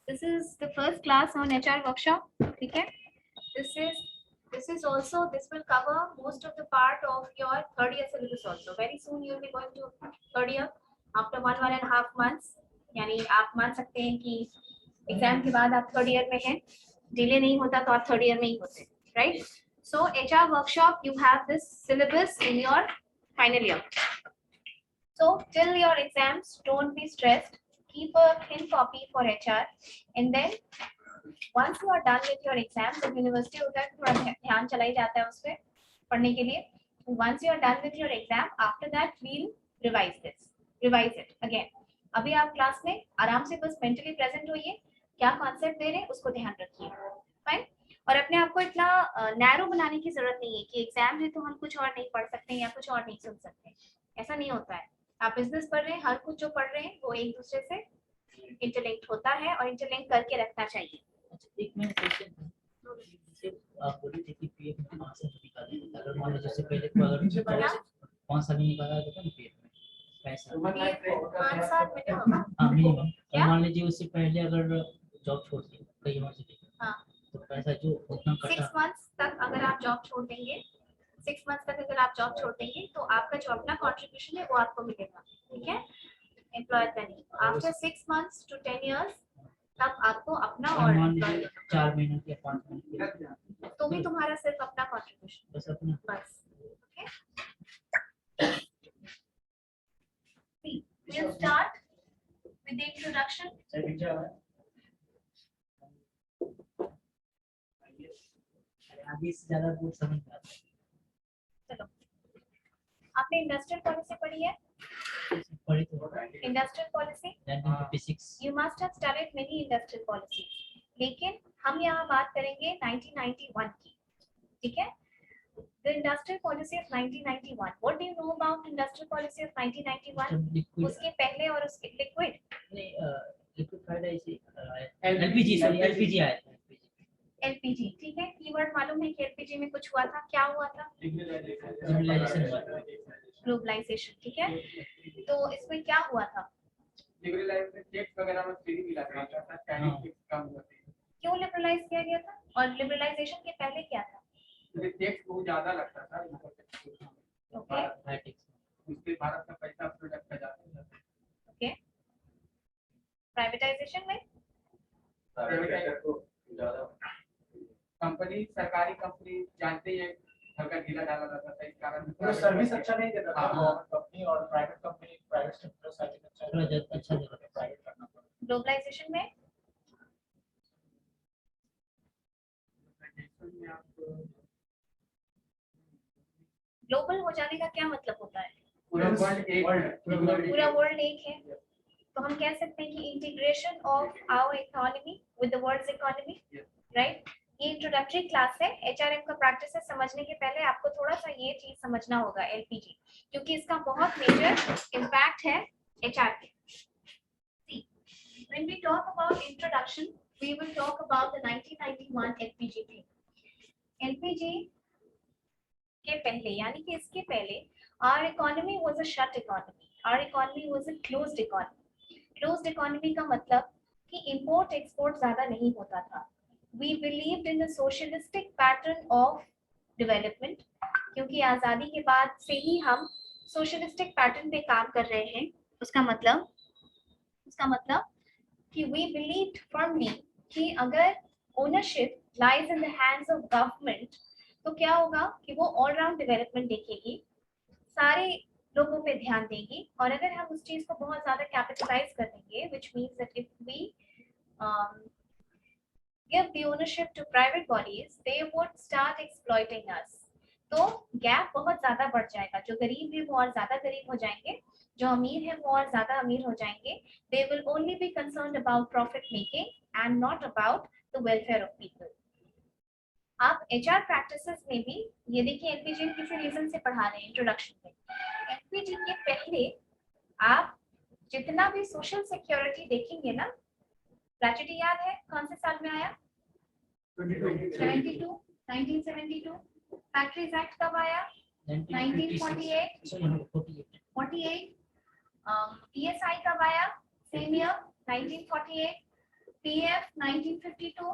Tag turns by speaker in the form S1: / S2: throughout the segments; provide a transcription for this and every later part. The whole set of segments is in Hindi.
S1: This is the first class on HR workshop. Okay. This is also, this will cover most of the part of your third year syllabus also. Very soon you will be going to third year after 1.5 months. यानी आप मान सकते हैं कि एग्जाम के बाद आप थर्ड ईयर में हैं, डिले नहीं होता तो आप थर्ड ईयर में ही होते, right? So HR workshop, you have this syllabus in your final year. So till your exams, don't be stressed. Keep a thin copy for HR, and then once you are done with your exams, जब यूनिवर्सिटी होता है थोड़ा ध्यान चला ही जाता है उस पे पढ़ने के लिए. Once you are done with your exam, after that we'll revise it again. अभी आप क्लास में आराम से बस मेंटली प्रेजेंट होइए, क्या कॉन्सेप्ट दे रहे हैं उसको ध्यान रखिए, फाइन. और अपने आप को इतना नैरो बनाने की जरूरत नहीं है कि एग्जाम है तो हम कुछ और नहीं पढ़ सकते या कुछ और नहीं सुन सकते. ऐसा नहीं होता है. आप बिजनेस पढ़ रहे हैं, हर कुछ जो पढ़ रहे हैं वो एक दूसरे से इंटरलिंक्ड होता है और इंटरलिंक करके रखना चाहिए.
S2: एक मिनट क्वेश्चन जैसे आप बोली थी कि पीएफ में 5 साल निकाले, अगर मान लो जैसे पहले को अगर 5 साल निकाला था ना पीएफ में पैसा
S1: 5 साल मिनिमम.
S2: हाँ मिनिमम. मान लीजिए उससे पहले अगर जॉब छोड़ दी कई यूनिवर्सिटी,
S1: हाँ,
S2: तो पैसा जो उतना कटा
S1: 6 मंथ्स तक अगर आप जॉब छोड़ देंगे, 6 मंथ्स तक अगर आप जॉब छोड़ देंगे तो आपका जो अपना कंट्रीब्यूशन है वो आपको मिलेगा, ठीक है, एम्प्लॉयर का नहीं. आफ्टर 6 मंथ्स टू 10 इयर्स तब आपको अपना और
S2: 4 महीने या 5 महीने
S1: तो भी तुम्हारा सिर्फ अपना कंट्रीब्यूशन
S2: बस अपना
S1: बस. Okay, we'll start with the introduction.
S2: अभी से ज्यादा बहुत समझ में आता है.
S1: चलो, आपने इंडस्ट्रियल पॉलिसी पढ़ी है?
S2: पढ़ी तो
S1: industrial policy
S2: 1956.
S1: You must have studied many industrial policies. लेकिन हम यहाँ बात करेंगे 1991 की, ठीक है? The industrial policy of 1991. What do you know about industrial policy of 1991? उसके पहले और उसके लिक्विड
S2: लिक्विड ऐसे एलपीजी आया था.
S1: एलपीजी, ठीक है. कीवर्ड मालूम है कि एलपीजी में कुछ हुआ था, क्या हुआ था? ग्लोबलाइजेशन, ठीक है. तो इसमें क्या हुआ था? क्यों लिबरलाइज किया गया था? और लिबरलाइजेशन के पहले क्या था?
S3: टैक्स बहुत ज्यादा लगता था.
S1: ओके,
S3: उससे भारत का पैसा प्रोडक्ट का जाता था.
S1: ओके. प्राइवेटाइजेशन में
S3: कंपनी, सरकारी कंपनी जानते हैं हल्का ढीला डाला जाता था, इस कारण
S4: सर्विस अच्छा नहीं देता था कंपनी, और private company private sector service अच्छा देता था, प्राइवेट करना पड़ा.
S1: ग्लोबलाइजेशन में ग्लोबल हो जाने का क्या मतलब होता है?
S3: पूरा
S1: वर्ल्ड एक है, तो हम कह सकते हैं कि integration of our economy with the world's economy, right? ये इंट्रोडक्टरी क्लास है. एचआरएम का प्रैक्टिस समझने के पहले आपको थोड़ा सा ये चीज समझना होगा, एलपीजी, क्योंकि इसका बहुत मेजर इम्पैक्ट है एचआर पे. When we talk about introduction, we will talk about the 1991 LPG thing. LPG के पहले, यानी कि इसके पहले, our economy was a shut economy. Our economy was a closed economy. Closed economy का मतलब कि import export ज्यादा नहीं होता था. We believed in the socialistic pattern of development. क्योंकि आजादी के बाद से ही हम socialistic pattern पे काम कर रहे हैं. उसका मतलब कि we believed firmly कि अगर ownership lies in the hands of government, तो क्या होगा कि वो all round development देखेगी, सारे लोगों पे ध्यान देगी, और अगर हम उस चीज को बहुत ज्यादा कैपिटलाइज कर देंगे, which means that if we give the ownership to private bodies, they would start exploiting us. तो गैप बहुत ज्यादा बढ़ जाएगा. जो गरीब है वो और ज्यादा गरीब हो जाएंगे, जो अमीर है वो और ज्यादा अमीर हो जाएंगे. They will only be concerned about profit making and not about the welfare of people. आप एचआर प्रैक्टिसेस में भी ये देखिए, एलपीजी किसी रीजन से पढ़ा रहे हैं इंट्रोडक्शन में. एलपीजी के पहले आप जितना भी सोशल सिक्योरिटी देखेंगे ना, ग्रेच्युटी याद है कौन से साल में आया? 1972. फैक्ट्रीज एक्ट कब आया? 1948. 48. पीएसआई कब आया? Same year 1948. PF 1952,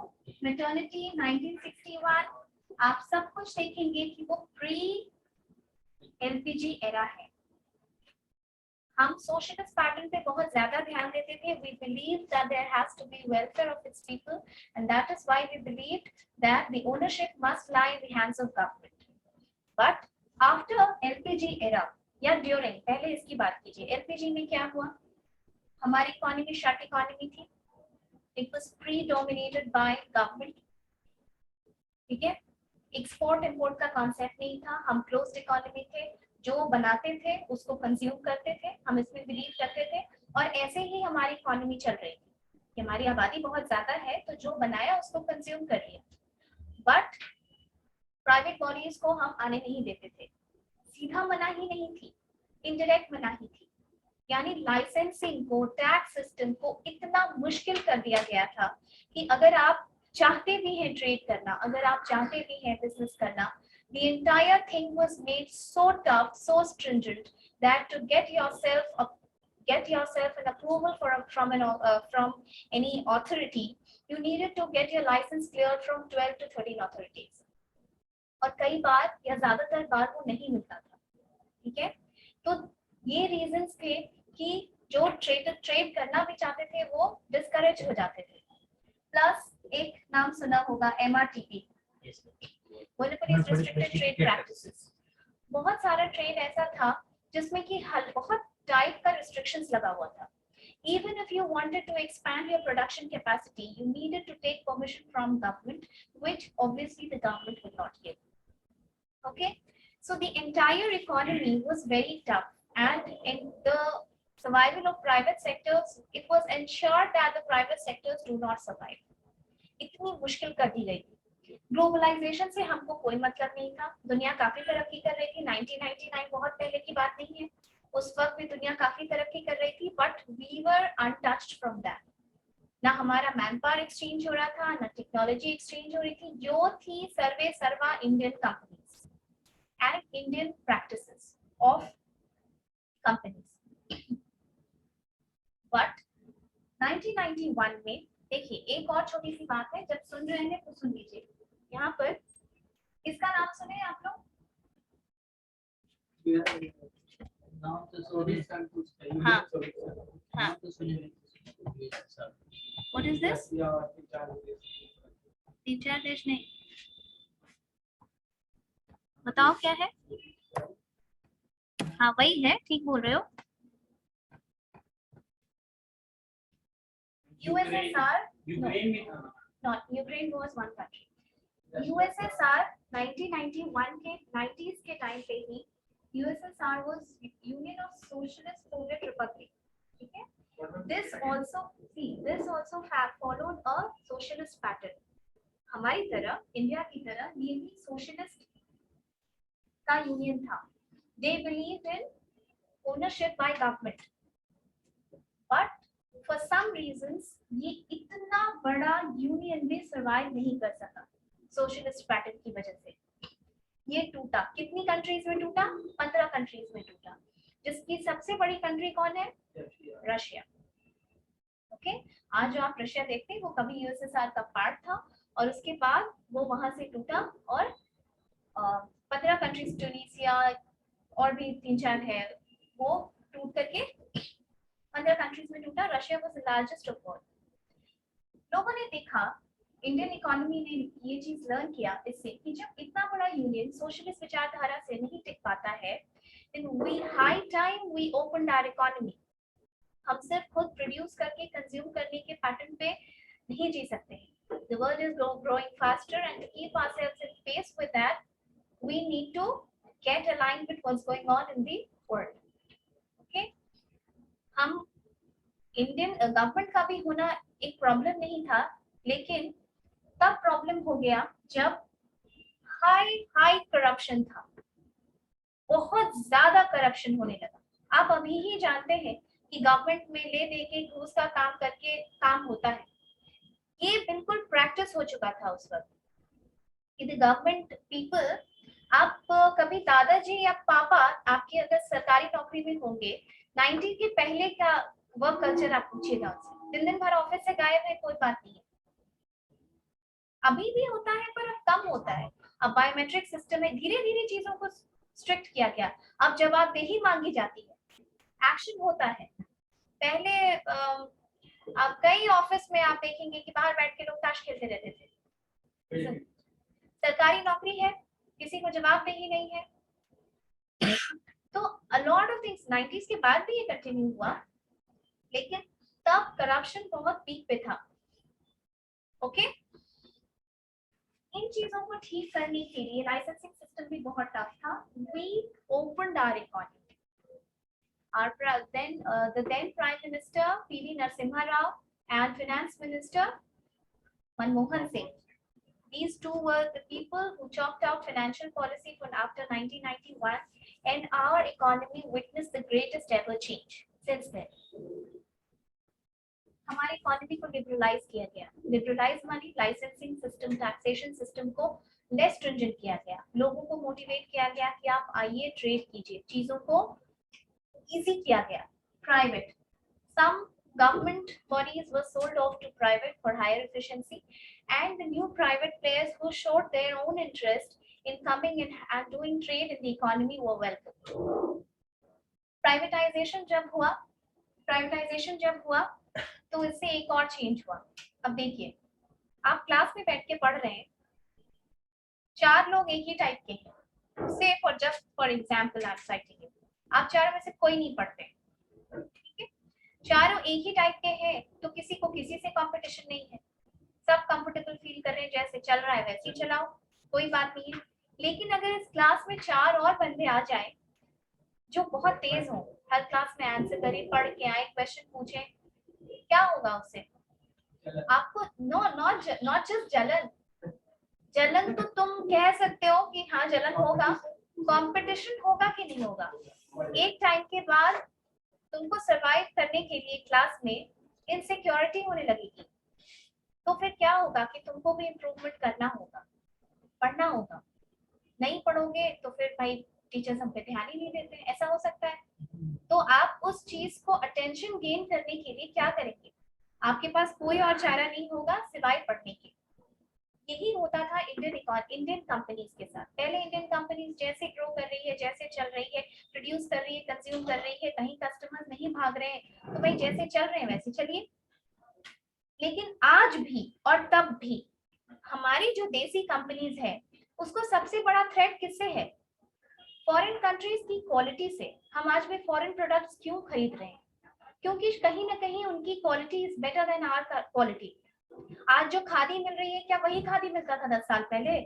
S1: मैटरनिटी 1961, आप सब कुछ देखेंगे कि वो प्री LPG एरा है। हम सोशलिस्ट पैटर्न पे बहुत ज्यादा ध्यान देते थे। We believed that there has to be welfare of its people, and that is why we believed that the ownership must lie in the hands of government. But after LPG era या during, पहले इसकी बात कीजिए, LPG में क्या हुआ? हमारी इकोनॉमी शट इकोनॉमी थी। It was predominated by government. ठीक है, एक्सपोर्ट इंपोर्ट का कॉन्सेप्ट नहीं था। हम क्लोज्ड इकोनॉमी थे, जो बनाते थे उसको कंज्यूम करते थे, हम इसमें बिलीव करते थे, और ऐसे ही हमारी इकोनॉमी चल रही थी कि हमारी आबादी बहुत ज्यादा है तो जो बनाया उसको कंज्यूम कर लिया। बट प्राइवेट बॉडीज को हम आने नहीं देते थे। सीधा मनाही नहीं थी, इनडायरेक्ट मनाही थी, यानी लाइसेंसिंग को, टैक्स सिस्टम को इतना मुश्किल कर दिया गया था कि अगर आप चाहते भी हैं ट्रेड करना, अगर आप चाहते भी हैं बिजनेस करना, the entire thing was made so tough, so stringent that to get yourself an approval from any authority, you needed to get your license cleared from 12 to 13 authorities. और कई बार या ज्यादातर बार वो नहीं मिलता था। ठीक है, तो ये रीजंस थे कि जो ट्रेड करना भी चाहते थे वो डिस्करेज हो जाते थे। प्लस एक नाम सुना होगा MRTP, Monopolies Restricted Trade Practices। बहुत सारा ट्रेड ऐसा था जिसमें कि बहुत टाइट का रिस्ट्रिक्शंस लगा हुआ था। Even if you wanted to expand your production capacity, you needed to take permission from government, which obviously the government would not give. Okay, so the entire economy was very tough, and in the survival of private sectors, it was ensured that the private sectors do not survive. इतनी मुश्किल कर दी गई थी। ग्लोबलाइजेशन से हमको कोई मतलब नहीं था। दुनिया काफी तरक्की कर रही थी। 1999 बहुत पहले की बात नहीं है, उस वक्त भी दुनिया काफी तरक्की कर रही थी, but we were untouched from that. ना हमारा मैन पावर एक्सचेंज हो रहा था, ना टेक्नोलॉजी एक्सचेंज हो रही थी। जो थी सर्वे सर्वा Indian companies and Indian practices of companies. But 1991 में देखिए एक और छोटी सी बात है, जब सुन रहे हैं तो सुन लीजिए। यहाँ पर इसका नाम सुने आप लोग?
S2: नाम तो सुने,
S1: हाँ हाँ।
S2: नाम तो सुने।
S1: What is this? तीन चार देश नहीं, बताओ क्या है? हाँ वही है, ठीक बोल रहे हो। USSR, not Ukraine was one country. USSR 1991 के 90s के टाइम पे ही USSR was Union of Socialist Soviet Republic. ठीक है, this also followed a socialist pattern. हमारी तरह, इंडिया की तरह ये भी सोशलिस्ट का यूनियन था। They believed in ownership by government, but for some reasons ये इतना बड़ा यूनियन में सर्वाइव नहीं कर सका सोशलिस्ट पैटर्न की वजह से। ये टूटा। कितनी कंट्रीज में टूटा? 15 कंट्रीज में टूटा, जिसकी सबसे बड़ी कंट्री कौन है? रशिया। ओके, आज जो आप रशिया देखते हैं वो कभी यूएसएसआर का पार्ट था, और उसके बाद वो वहां से टूटा, और 15 कंट्रीज, ट्यूनीसिया और भी 3-4 है, वो टूट करके 15 कंट्रीज में टूटा। Russia was the largest of all. लोगों ने देखा, इंडियन इकोनॉमी ने ये चीज लर्न किया इससे कि जब इतना बड़ा यूनियन सोशलिस्ट विचारधारा से नहीं टिक पाता है, then we high time we opened our economy। हम सिर्फ खुद प्रोड्यूस करके कंज्यूम करने के पैटर्न पे नहीं जी सकते हैं। The world is growing faster, and to keep ourselves in pace with that, we need to get aligned with what's going on in the world. Okay? हम इंडियन गवर्नमेंट का भी होना एक प्रॉब्लम नहीं था, लेकिन तब प्रॉब्लम हो गया जब हाई करप्शन था। बहुत ज्यादा करप्शन होने लगा। आप अभी ही जानते हैं कि गवर्नमेंट में ले दे के घूस का काम करके काम होता है। ये बिल्कुल प्रैक्टिस हो चुका था उस वक्त कि द गवर्नमेंट पीपल, आप कभी दादाजी या पापा आपके अगर सरकारी नौकरी में होंगे, 90 के पहले का वर्क कल्चर आप पूछिएगा उनसे, दिन भर ऑफिस से गायब है, कोई बात नहीं है। अभी भी होता है पर अब कम होता है। अब बायोमेट्रिक सिस्टम में धीरे धीरे चीजों को स्ट्रिक्ट किया गया। अब जवाबदेही मांगी जाती है, एक्शन होता है। पहले अब कई ऑफिस में आप देखेंगे कि बाहर बैठ के लोग ताश खेलते रहते थे। सरकारी नौकरी है, किसी को जवाबदेही नहीं है। तो a lot of things 90s के बाद भी ये कंटिन्यू हुआ, लेकिन तब करप्शन बहुत पीक पे था। ओके, इन चीजों को ठीक करने के लिए लाइसेंसिंग सिस्टम भी बहुत टफ था। We opened our economy. The then Prime Minister P.V. Narasimha Rao and Finance Minister Manmohan Singh. These two were the people who chalked out financial policy for after 1991, and our economy witnessed the greatest ever change since then. हमारी इकोनॉमी को लिबरलाइज किया गया। लिबरलाइज मानी लाइसेंसिंग सिस्टम, टैक्सेशन सिस्टम को लेस स्ट्रिंजेंट किया गया। लोगों को मोटिवेट किया गया कि आप आइए ट्रेड कीजिए, चीजों को इजी किया गया। Private, some government bodies were sold off to private for higher efficiency, and the new private players who showed their own interest in coming in and doing trade in the economy were welcome. Privatisation जब हुआ तो इससे एक और चेंज हुआ। अब देखिए, आप क्लास में बैठ के पढ़ रहे हैं, 4 लोग एक ही टाइप के हैं। से फॉर एग्जांपल आप साइटिंग, आप चारों में से कोई नहीं पढ़ते, ठीक है? चारों एक ही टाइप के हैं तो किसी को किसी से कंपटीशन नहीं है। सब कंफर्टेबल फील कर रहे हैं, जैसे चल रहा है वैसे ही चलाओ, कोई बात नहीं है। लेकिन अगर इस क्लास में 4 और बंदे आ जाए जो बहुत तेज हो, हर क्लास में आंसर करें, पढ़ के आए, क्वेश्चन पूछे, क्या होगा उससे? आपको नॉट जस्ट जलन तो तुम कह सकते हो कि हाँ जलन होगा, कंपटीशन होगा कि नहीं होगा। एक टाइम के बाद तुमको सरवाइव करने के लिए क्लास में इनसिक्योरिटी होने लगेगी, तो फिर क्या होगा कि तुमको भी इम्प्रूवमेंट करना होगा, पढ़ना होगा। नहीं पढ़ोगे तो फिर भाई टीचर्स हम पे ध्यान ही नहीं देते, ऐसा हो सकता है। तो आप उस चीज को अटेंशन गेन करने के लिए क्या करेंगे? आपके पास कोई और चारा नहीं होगा सिवाय पढ़ने के। यही होता था इंडियन कंपनीज के साथ। पहले इंडियन कंपनीज जैसे ग्रो कर रही है, जैसे चल रही है, प्रोड्यूस कर रही है, कंज्यूम कर रही है, कहीं कस्टमर्स नहीं भाग रहे हैं, तो भाई जैसे चल रहे हैं वैसे चलिए। लेकिन आज भी और तब भी हमारी जो देसी कंपनीज है, उसको सबसे बड़ा थ्रेट किससे है? फॉरेन कंट्रीज की क्वालिटी से। हम आज भी फॉरेन प्रोडक्ट्स क्यों खरीद रहे हैं? क्योंकि कहीं ना कहीं उनकी quality is better than our quality. आज जो खादी मिल रही है, क्या वही खादी मिलता था 10 साल पहले?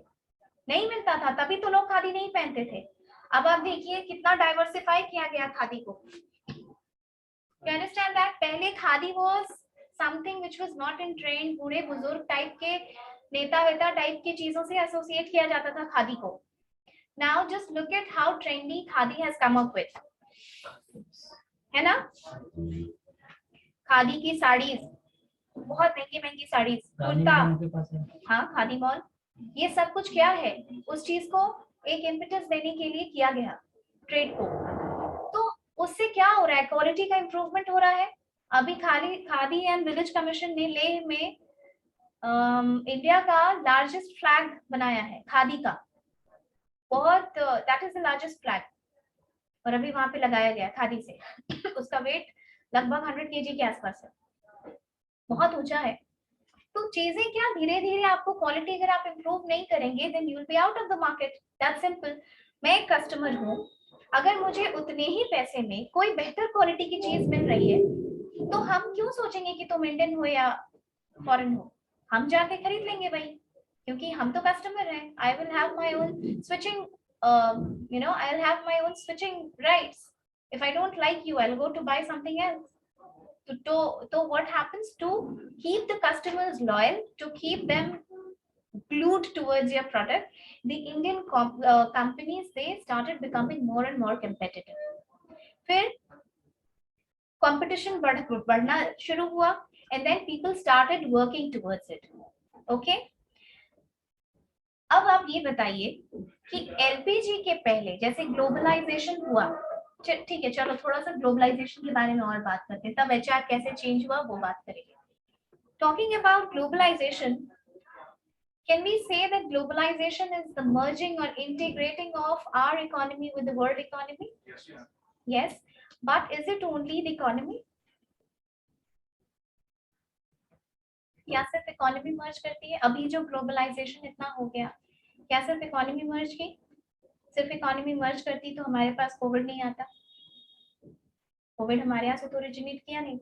S1: नहीं मिलता था, तभी तो लोग खादी नहीं पहनते थे। अब आप देखिए कितना डाइवर्सिफाई किया गया खादी को। You understand that? पहले khadi was something which was not in trend। बूढ़े बुजुर्ग टाइप के, नेता वेता टाइप की चीजों से एसोसिएट किया जाता था खादी को। Now just look at how trendy khadi has come up with, है ना? खादी की साड़ीज, बहुत महंगी महंगी साड़ीज, कुर्ता, हाँ खादी मॉल, ये सब कुछ क्या है? उस चीज को एक इम्पेटस देने के लिए किया गया, ट्रेड को। तो उससे क्या हो रहा है? क्वालिटी का इम्प्रूवमेंट हो रहा है। अभी खादी एंड विलेज कमीशन ने लेह में इंडिया का लार्जेस्ट फ्लैग बनाया है खादी का, बहुत, that is the largest flag, और अभी वहां पे लगाया गया खादी से। उसका वेट लगभग 100 kg के आसपास है, बहुत ऊंचा है। तो चीजें क्या, धीरे धीरे आपको क्वालिटी अगर आप इम्प्रूव नहीं करेंगे, then you will be out of the market, that simple. मैं एक कस्टमर हूँ, अगर मुझे उतने ही पैसे में कोई बेहतर क्वालिटी की चीज मिल रही है, तो हम क्यों सोचेंगे कि तुम इंडियन हो या फॉरेन हो? हम जाके खरीद लेंगे भाई, क्योंकि हम तो कस्टमर हैं। I will have my own switching, you know, I'll have my own switching rights. If I don't like you, I'll go to buy something else. So what happens to keep the customers loyal, to keep them glued towards your product? The Indian companies, they started becoming more and more competitive. फिर competition बढ़ना शुरू हुआ, and then people started working towards it. Okay? अब आप ये बताइए कि एलपीजी के पहले जैसे ग्लोबलाइजेशन हुआ, ठीक है, चलो थोड़ा सा ग्लोबलाइजेशन के बारे में और बात करते हैं, तब एचआर कैसे चेंज हुआ वो बात करेंगे। Talking about globalization, can we say that globalization is the merging or integrating of our economy with the world economy?
S3: Yes.
S1: Yes, but is it only the economy? क्या सिर्फ इकोनॉमी मर्ज करती है? अभी जो ग्लोबलाइजेशन इतना हो गया, क्या सिर्फ इकोनॉमी मर्ज की? सिर्फ इकोनॉमी मर्ज करती तो हमारे पास कोविड नहीं आता। कोविड हमारे यहाँ से तो ओरिजिनेट किया नहीं।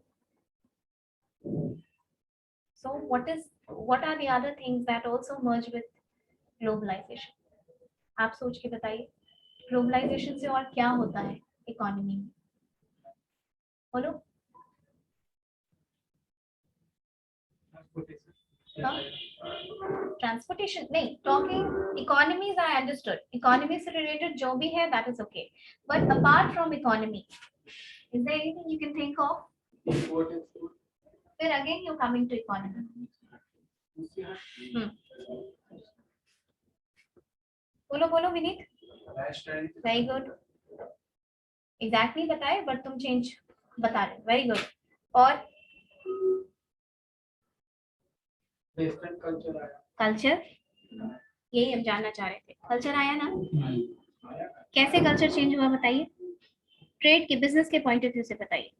S1: So what are the other things that also merge with globalization? आप सोच के बताइए, ग्लोबलाइजेशन से और क्या होता है इकोनॉमी में? बोलो। ट्रांसपोर्टेशन नहीं, talking economies I understood, economy से रिलेटेड जो भी है that is okay, but apart from economy is there anything you can think of? फिर again you coming to economy. बोलो बोलो विनीत। वेरी गुड, एग्जैक्टली बताए बट तुम चेंज बता रहे, वेरी गुड। और
S3: वेस्टर्न कल्चर आया।
S1: कल्चर, यही हम जानना चाह रहे थे, कल्चर आया ना? कैसे कल्चर चेंज हुआ बताइए, ट्रेड के बिजनेस के पॉइंट ऑफ व्यू से बताइए।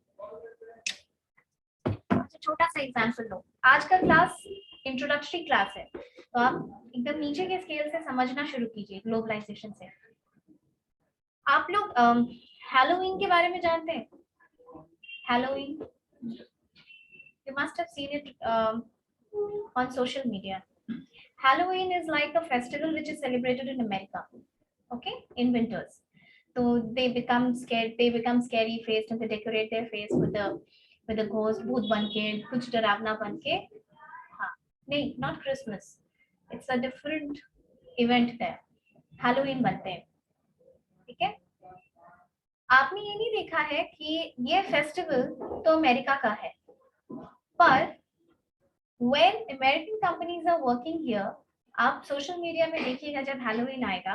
S1: छोटा सा एग्जांपल लो, आज का क्लास इंट्रोडक्टरी क्लास है, तो आप एकदम नीचे के स्केल से समझना शुरू कीजिए ग्लोबलाइजेशन से। आप लोग हैलोवीन के बारे में जानते हैं? Halloween, you must have seen it on social media. Halloween is like a festival which is celebrated in America, okay, in winters. So they become scared, they become scary faced and they decorate their face with a ghost, भूत बन के, कुछ डरावना बन के। हाँ, नहीं, not Christmas, it's a different event there, Halloween बनते हैं, ठीक है? आपने ये नहीं देखा है कि ये फेस्टिवल तो अमेरिका का है, पर when American companies are working here, आप सोशल मीडिया में देखिएगा जब हैलोवीन आएगा,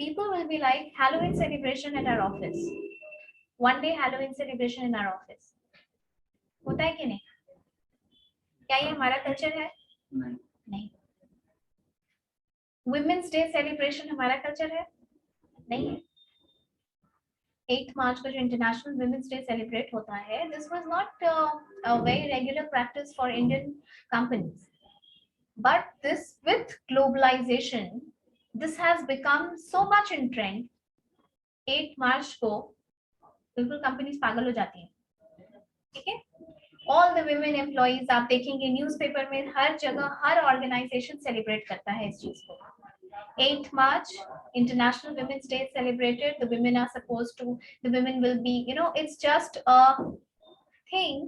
S1: people will be like Halloween celebration at our office, one day Halloween celebration in our office। होता है कि नहीं? क्या ये हमारा कल्चर है? नहीं। Women's Day celebration हमारा कल्चर है? नहीं है। 8 मार्च को जो इंटरनेशनल वुमेन्स डे सेलिब्रेट होता है, this was not a very regular practice for Indian companies, but this with globalization this has become so much in trend। 8 मार्च को बिल्कुल कंपनीज पागल हो जाती हैं, ठीक है? ऑल द women employees आप देखेंगे न्यूज़पेपर में, हर जगह हर ऑर्गेनाइजेशन सेलिब्रेट करता है इस चीज को। 8th March, International Women's Day is celebrated. The women are supposed to, the women will be, you know, it's just a thing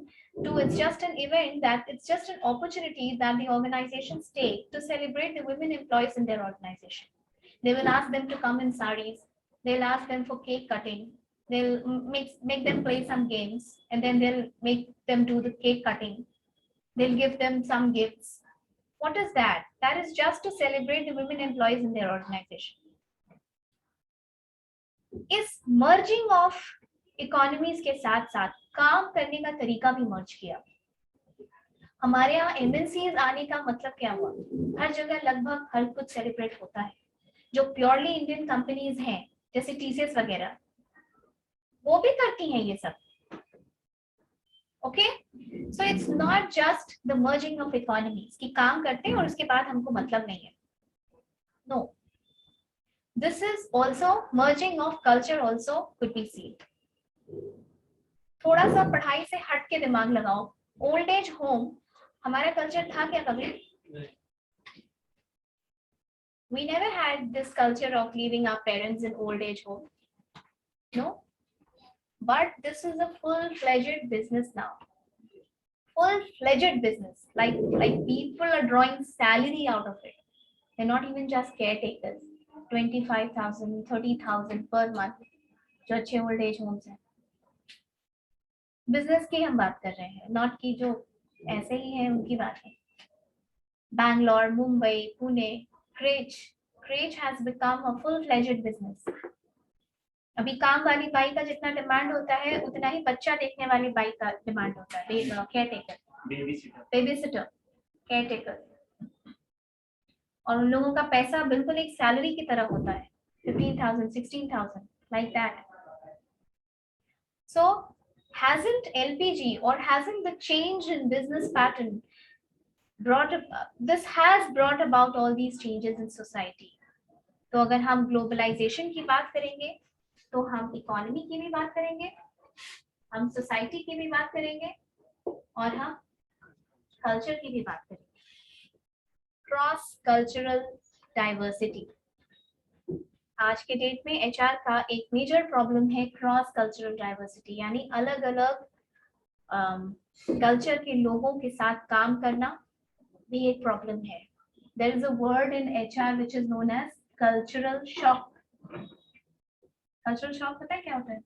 S1: to, it's just an event, that it's just an opportunity that the organizations take to celebrate the women employees in their organization. They will ask them to come in sarees, they'll ask them for cake cutting, they'll make them play some games, and then they'll make them do the cake cutting, they'll give them some gifts. What is that? That is just to celebrate the women employees in their organization. इस merging of economies के साथ साथ काम करने का तरीका भी merge किया। हमारे यहाँ MNCs आने का मतलब क्या हुआ? हर जगह लगभग हर कुछ सेलिब्रेट होता है। जो प्योरली इंडियन कंपनीज हैं जैसे TCS वगैरह, वो भी करती हैं ये सब। Okay, so it's not just the merging of economies कि काम करते हैं और उसके बाद हमको मतलब नहीं है। No, this is also merging of culture also could be seen। थोड़ा सा पढ़ाई से हट के दिमाग लगाओ। ओल्ड एज होम हमारा कल्चर था क्या कभी? We never had this culture of leaving our parents in old age home. No, but this is a full-fledged business now. Full-fledged business, like people are drawing salary out of it. They're not even just caretakers. 25,000, 30,000 per month जो अच्छे ओल्ड एज होम्स हैं। बिजनेस की हम बात कर रहे हैं, नॉट की जो ऐसे ही हैं उनकी बात है। Bangalore, Mumbai, Pune, creche has become a full-fledged business. अभी काम वाली बाई का जितना डिमांड होता है उतना ही बच्चा देखने वाली बाई का डिमांड होता है, care taker, baby sitter. Caretaker, और उन लोगों का पैसा बिल्कुल एक सैलरी की तरह होता है, 15,000, 16,000, like that. So hasn't LPG or hasn't the change in business pattern this has brought about all these changes in society? तो अगर हम ग्लोबलाइजेशन की बात करेंगे तो हम इकोनॉमी की भी बात करेंगे, हम सोसाइटी की भी बात करेंगे, और हम कल्चर की भी बात करेंगे. Cross cultural diversity. आज के डेट में एचआर का एक मेजर प्रॉब्लम है क्रॉस कल्चरल डाइवर्सिटी, यानी अलग अलग कल्चर के लोगों के साथ काम करना भी एक प्रॉब्लम है. There is a word in HR which is known as cultural shock. Cultural shock पता है क्या होता है?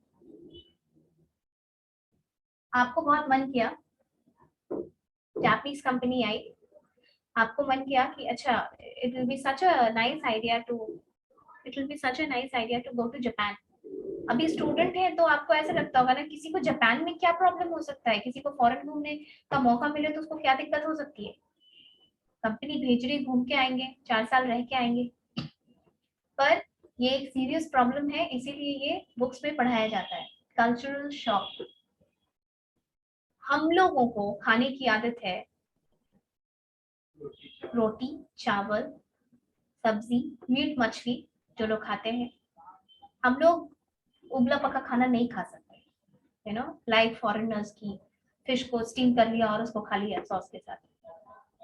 S1: आपको बहुत मन किया, जापानीज कंपनी आई, आपको मन किया कि अच्छा it will be such a nice idea to go to Japan. अभी स्टूडेंट है तो आपको ऐसा लगता होगा ना, किसी को जापान में क्या प्रॉब्लम हो सकता है, किसी को फॉरेन घूमने का मौका मिले तो उसको क्या दिक्कत हो सकती है. कंपनी भेज रही, घूम के आएंगे, 4 साल रह के आएंगे. पर ये एक सीरियस प्रॉब्लम है, इसीलिए ये बुक्स में पढ़ाया जाता है. Cultural shock. हम लोगों को खाने की आदत है रोटी, चावल, सब्जी, मीट, मछली जो लोग खाते हैं. हम लोग उबला पका खाना नहीं खा सकते, यू नो, लाइक फॉरेनर्स की फिश को स्टीम कर लिया और उसको खा लिया सॉस के साथ.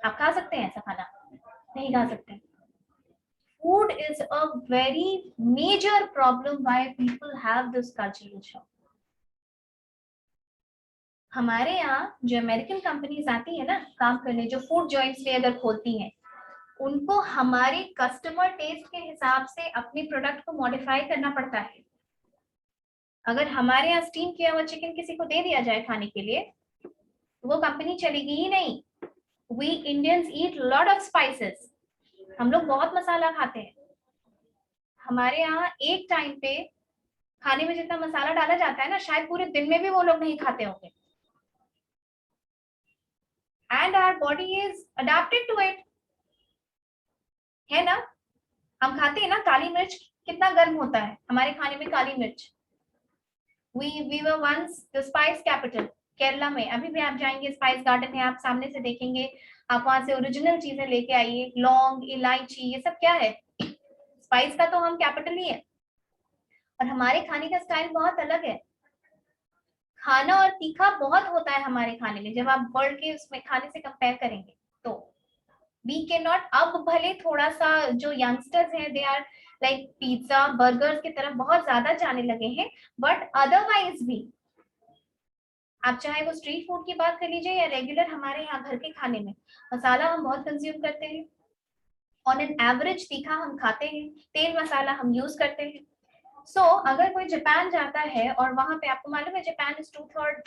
S1: आप खा सकते हैं ऐसा खाना? नहीं खा सकते. Food is a very major problem why people have this cultural shock. हमारे यहाँ जो अमेरिकन कंपनीज आती है ना काम करने, जो फूड जॉइंट्स पे अगर खोलती हैं, उनको हमारे कस्टमर टेस्ट के हिसाब से अपने प्रोडक्ट को मॉडिफाई करना पड़ता है. अगर हमारे यहाँ स्टीम किया हुआ चिकन किसी को दे दिया जाए खाने के लिए, वो कंपनी चलेगी ही नहीं. We Indians eat lot of spices. हम लोग बहुत मसाला खाते हैं. हमारे यहाँ एक टाइम पे खाने में जितना मसाला डाला जाता है ना, शायद पूरे दिन में भी वो लोग नहीं खाते होंगे. And our body is adapted to it. है ना? हम खाते हैं ना, काली मिर्च कितना गर्म होता है हमारे खाने में. काली मिर्च, we were once the spice capital. Kerala में अभी भी आप जाएंगे, स्पाइस गार्डन है, आप सामने से देखेंगे, आप वहां से ओरिजिनल चीजें लेके आइए. लौंग, इलायची, ये सब क्या है? स्पाइस का तो हम कैपिटल ही है. और हमारे खाने का स्टाइल बहुत अलग है. खाना और तीखा बहुत होता है हमारे खाने में. जब आप वर्ल्ड के उसमें खाने से कंपेयर करेंगे तो वी कैन नॉट. अब भले थोड़ा सा जो यंगस्टर्स हैं, they are like pizza, burgers की तरफ बहुत ज्यादा जाने लगे हैं, बट अदरवाइज भी आप चाहे वो स्ट्रीट फूड की बात कर लीजिए या रेगुलर हमारे यहाँ घर के खाने में, मसाला हम बहुत कंज्यूम करते हैं. ऑन एन एवरेज तीखा हम खाते हैं, तेल मसाला हम यूज करते हैं. सो अगर कोई जापान जाता है और वहां पे, आपको मालूम है जापान इज 2/3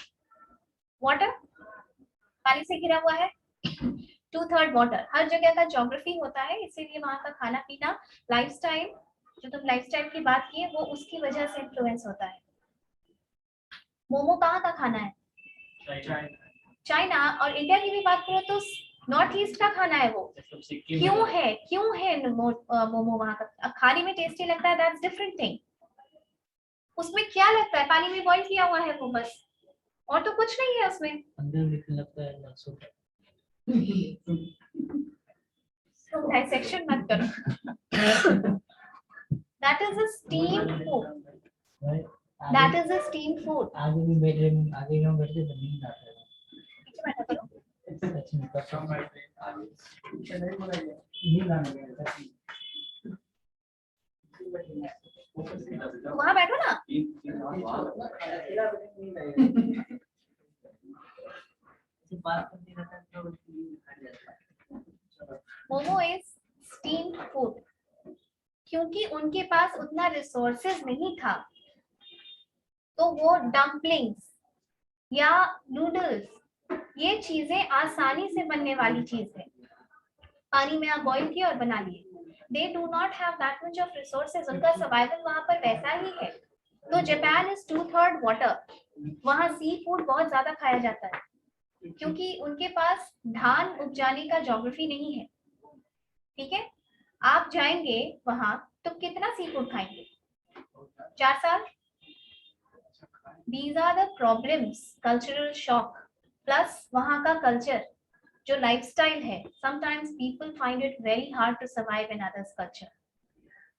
S1: वाटर, पानी से घिरा हुआ है. 2/3 वाटर. हर जगह का ज्योग्राफी होता है, इसीलिए वहां का खाना पीना, लाइफस्टाइल, जो तुम लाइफस्टाइल की बात की है, वो उसकी वजह से इन्फ्लुएंस होता है. मोमो कहाँ का खाना है? चाइना. और इंडिया की भी बात करो तो नॉर्थ ईस्ट का खाना है वो. क्यों है मोमो वहां का खाने में टेस्टी लगता है? That's different thing. उसमें क्या लगता है? पानी में बॉईल किया हुआ है वो बस, और तो कुछ नहीं है उसमें.
S2: अंदर लगता है लहसुन.
S1: तो डाइसेक्शन मत करो. That is a steamed food. That is a steamed food.
S2: आगे भी बैठ रहे, आगे हम बैठते तो नींद आता है.
S1: पीछे बैठा करो.
S2: सच में कसम है. नींद आने लगी.
S1: वहां बैठो ना.
S2: बात करते रहता है तो नींद आ जाता है.
S1: Momo is steamed food. क्योंकि उनके पास उतना रिसोर्सेज नहीं था, तो वो डम्पलिंग्स या नूडल्स, ये चीजें आसानी से बनने वाली चीज है. पानी में आप बॉईल किए और बना लिए. They do not have that much of resources. उनका सर्वाइवल वहां पर वैसा ही है. तो जापान इज 2/3 वाटर. वहां सी फूड बहुत ज्यादा खाया जाता है. क्योंकि उनके पास धान उपजाने का ज्योग्राफी नहीं है। ठीक है, आप जाएंगे वहां तो कितना सी फूड खाएंगे? 4 साल। These are the problems, cultural shock, plus वहाँ का culture, जो lifestyle है, sometimes people find it very hard to survive in others' culture.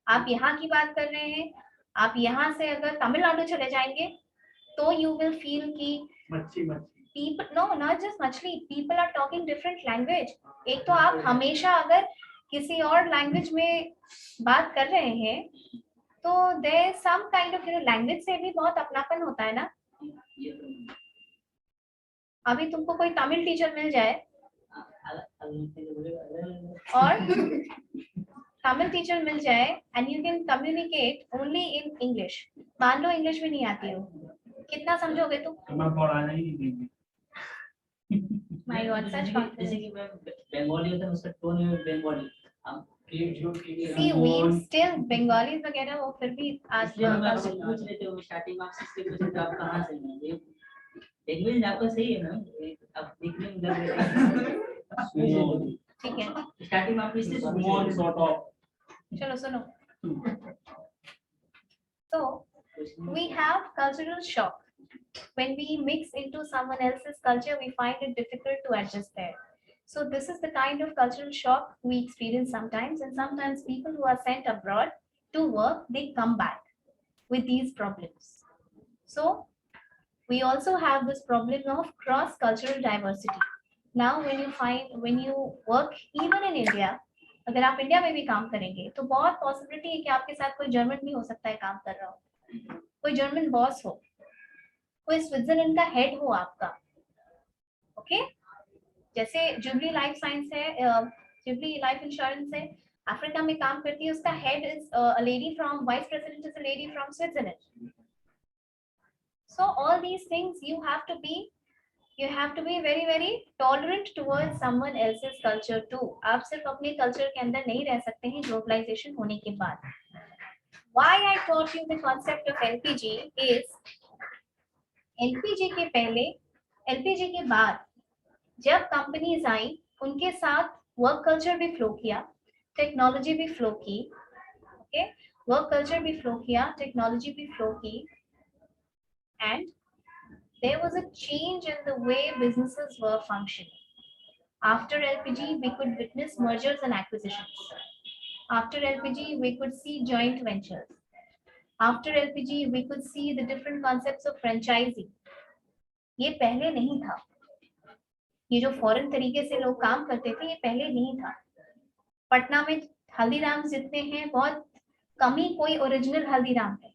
S1: आप यहाँ की बात कर रहे हैं, आप यहाँ से अगर तमिलनाडु चले जाएंगे तो you will feel कि people, no, not just मछली, people are talking different language. एक तो आप हमेशा अगर किसी और language में बात कर रहे हैं तो there is some kind of, language से भी बहुत अपनापन होता है ना। अभी तुमको कोई तमिल टीचर मिल जाए और तमिल टीचर मिल जाए and you can communicate only in English, मान लो इंग्लिश भी नहीं आती हो, कितना समझोगे तुम? My God, such confidence.
S2: जैसे कि मैं बंगाली होता है उसका टोन है Bengali.
S1: See, we still Bengalis वगैरह वो फिर भी आज
S2: जब मैं आपसे पूछ रहे थे स्टार्टिंग में आपसे इसलिए पूछा था आप कहाँ से हैं? लैंग्वेज आपका सही है ना, आप दिखने में लग रहे हैं।
S1: ठीक है,
S2: स्टार्टिंग में आप इसलिए
S4: Small sort of.
S1: चलो सुनो। So we have cultural shock. When we mix into someone else's culture, we find it difficult to adjust there. So this is the kind of cultural shock we experience sometimes, and sometimes people who are sent abroad to work, they come back with these problems. So we also have this problem of cross-cultural diversity. Now when you work even in India, अगर आप इंडिया में भी काम करेंगे तो बहुत पॉसिबिलिटी है कि आपके साथ कोई जर्मन भी हो सकता है काम कर रहा हो, कोई जर्मन बॉस हो, कोई स्विट्जरलैंड का हेड हो आपका। ओके, जैसे जुबली लाइफ साइंस है, जुबली लाइफ इंश्योरेंस है, अफ्रीका में काम करती है, उसका head is a lady from, vice president is a lady from Switzerland. So all these things you have to be very very tolerant towards someone else's culture too. आप सिर्फ अपने कल्चर के अंदर नहीं रह सकते हैं ग्लोबलाइजेशन होने के बाद। Why I taught you the concept of LPG is LPG के पहले, LPG के बाद जब कंपनीज आई उनके साथ वर्क कल्चर भी फ्लो किया, टेक्नोलॉजी भी फ्लो की। ओके, वर्क कल्चर भी फ्लो किया, टेक्नोलॉजी भी फ्लो की, and there was a change in the way businesses were functioning. After LPG, we could witness mergers and acquisitions. After LPG, we could see joint ventures. After LPG, we could see the different concepts of franchising. ये पहले नहीं था। ये जो फॉरेन तरीके से लोग काम करते थे, ये पहले नहीं था। पटना में हल्दीराम जितने हैं, बहुत कम ही कोई ओरिजिनल हल्दीराम है,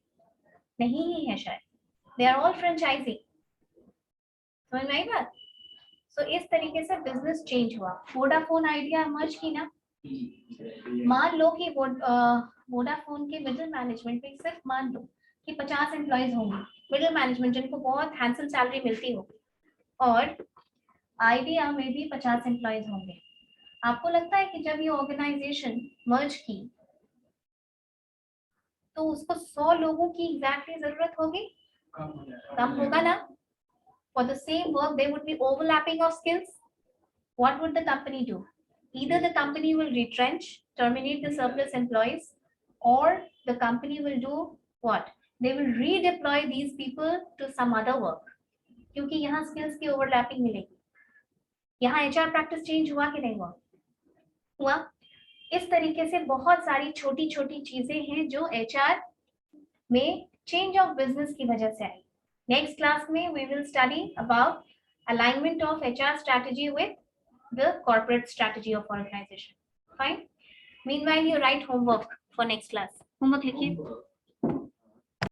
S1: नहीं ही है शायद। They are all franchising. समझ में आई बात? So इस तरीके से बिजनेस चेंज हुआ। वोडाफोन आइडिया मर्ज की ना, मान लो कि वोडाफोन के मिडिल मैनेजमेंट में सिर्फ मान लो कि 50 एम्प्लॉइज होंगे, मिडिल मैनेजमेंट जिनको बहुत हैंडसम सैलरी मिलती होगी, और आइडिया में भी 50 एम्प्लॉइज होंगे। आपको लगता है कि जब ये ऑर्गेनाइजेशन मर्ज की तो उसको 100 लोगों की एग्जैक्टली जरूरत होगी? कम होगा ना? For the same work, there would be overlapping of skills. What would the company do? Either the company will retrench, terminate the surplus employees, or the company will do what? They will redeploy these people to some other work. क्योंकि यहाँ skills की overlapping मिलेगी। यहाँ HR practice change हुआ कि नहीं हुआ? हुआ। इस तरीके से बहुत सारी छोटी छोटी चीजें हैं जो HR में change of business की वजह से आई। Next class में we will study about alignment of HR strategy with the corporate strategy of organization. Fine. Meanwhile, you write homework for next class. Homework लिखिए।